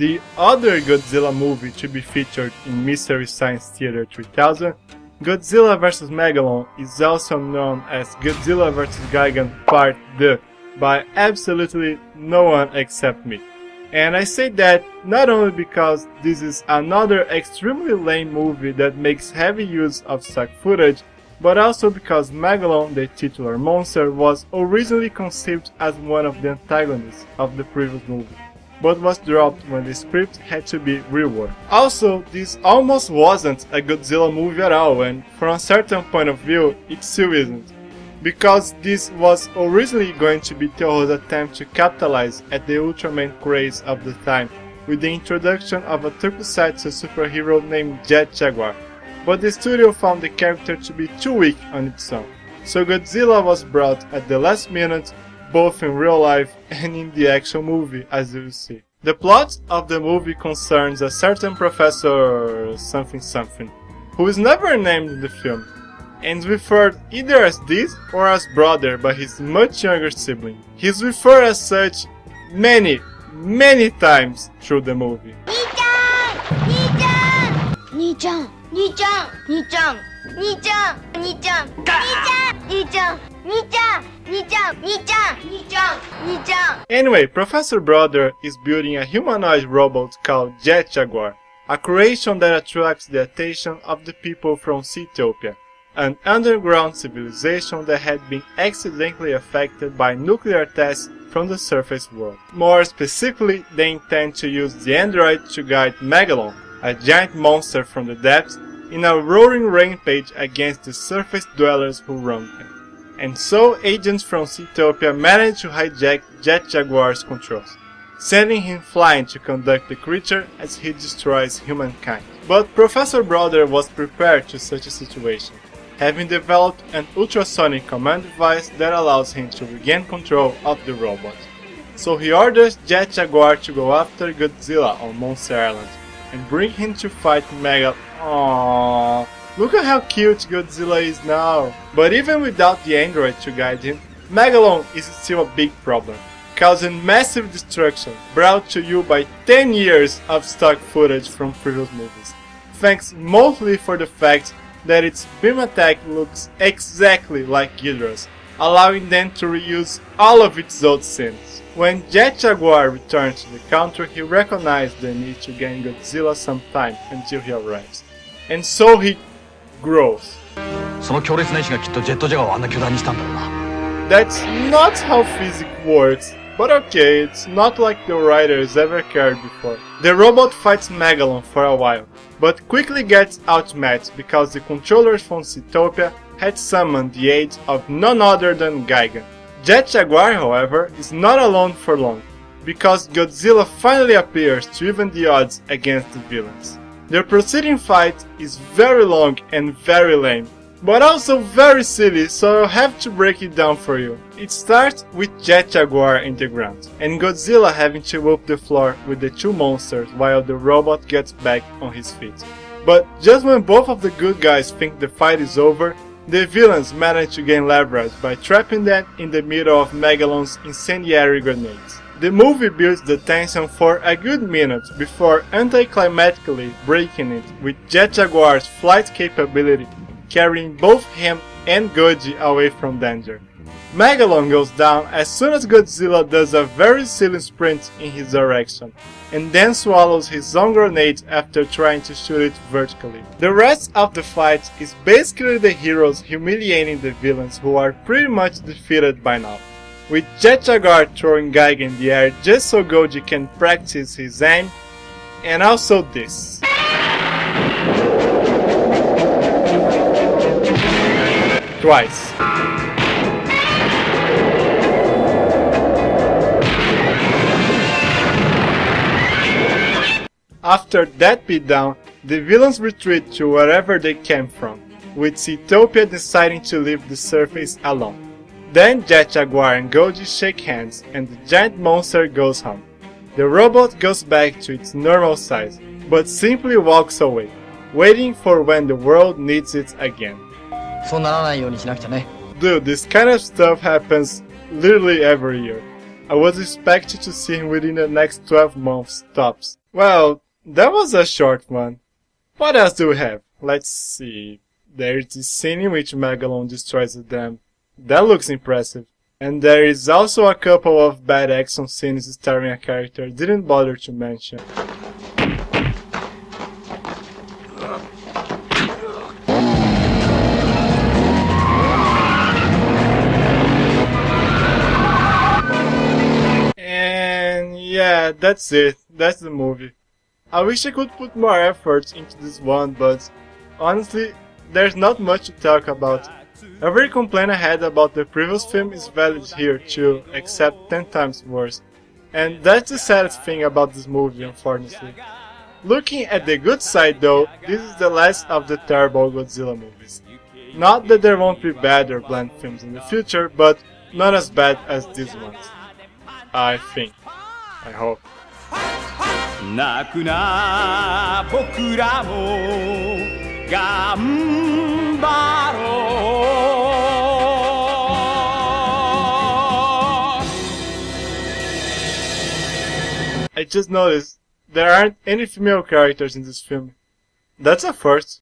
the other Godzilla movie to be featured in Mystery Science Theater 3000, Godzilla vs Megalon is also known as Godzilla vs Gigan Part D by absolutely no one except me. And I say that not only because this is another extremely lame movie that makes heavy use of stock footage, but also because Megalon, the titular monster, was originally conceived as one of the antagonists of the previous movie, but was dropped when the script had to be reworked. Also, this almost wasn't a Godzilla movie at all, and from a certain point of view, it still isn't, because this was originally going to be Toho's attempt to capitalize at the Ultraman craze of the time with the introduction of a tokusatsu superhero named Jet Jaguar, but the studio found the character to be too weak on its own, so Godzilla was brought at the last minute, both in real life and in the actual movie, as you will see. The plot of the movie concerns a certain Professor something, who is never named in the film, and is referred either as this or as brother by his much younger sibling. He is referred as such many times through the movie. Anyway, Professor Brother is building a humanoid robot called Jet Jaguar, a creation that attracts the attention of the people from Seatopia, an underground civilization that had been accidentally affected by nuclear tests from the surface world. More specifically, they intend to use the android to guide Megalon, a giant monster from the depths, in a roaring rampage against the surface dwellers who wronged him. And so agents from Seatopia manage to hijack Jet Jaguar's controls, sending him flying to conduct the creature as he destroys humankind. But Professor Brother was prepared to such a situation, having developed an ultrasonic command device that allows him to regain control of the robot. So he orders Jet Jaguar to go after Godzilla on Monster Island and bring him to fight Megalon. Aww, look at how cute Godzilla is now! But even without the android to guide him, Megalon is still a big problem, causing massive destruction brought to you by 10 years of stock footage from previous movies, thanks mostly for the fact that its beam attack looks exactly like Ghidra's, allowing them to reuse all of its old scenes. When Jet Jaguar returns to the country, he recognizes the need to gain Godzilla some time until he arrives, and so he grows. That's not how physics works, but okay, it's not like the writers ever cared before. The robot fights Megalon for a while, but quickly gets outmatched because the controllers from Seatopia had summoned the aid of none other than Gigan. Jet Jaguar, however, is not alone for long, because Godzilla finally appears to even the odds against the villains. The preceding fight is very long and very lame, but also very silly, so I'll have to break it down for you. It starts with Jet Jaguar in the ground, and Godzilla having to whoop the floor with the two monsters while the robot gets back on his feet. But just when both of the good guys think the fight is over, the villains manage to gain leverage by trapping them in the middle of Megalon's incendiary grenades. The movie builds the tension for a good minute before anticlimactically breaking it with Jet Jaguar's flight capability carrying both him and Goji away from danger. Megalon goes down as soon as Godzilla does a very silly sprint in his direction, and then swallows his own grenade after trying to shoot it vertically. The rest of the fight is basically the heroes humiliating the villains who are pretty much defeated by now, with Jet Jaguar throwing Gigan in the air just so Goji can practice his aim, and also this. Twice. After that beatdown, the villains retreat to wherever they came from, with Seatopia deciding to leave the surface alone. Then Jet Jaguar and Goji shake hands and the giant monster goes home. The robot goes back to its normal size, but simply walks away, waiting for when the world needs it again. Dude, this kind of stuff happens literally every year. I was expecting to see him within the next 12 months tops. Well, that was a short one. What else do we have? Let's see. There's the scene in which Megalon destroys the dam. That looks impressive. And there is also a couple of bad action scenes starring a character I didn't bother to mention. And yeah, that's it. That's the movie. I wish I could put more effort into this one, but honestly, there's not much to talk about. Every complaint I had about the previous film is valid here too, except 10 times worse. And that's the saddest thing about this movie, unfortunately. Looking at the good side though, this is the last of the terrible Godzilla movies. Not that there won't be bad or bland films in the future, but not as bad as these ones. I think. I hope. 泣くな僕らも頑張ろう I just noticed there aren't any female characters in this film. That's a first.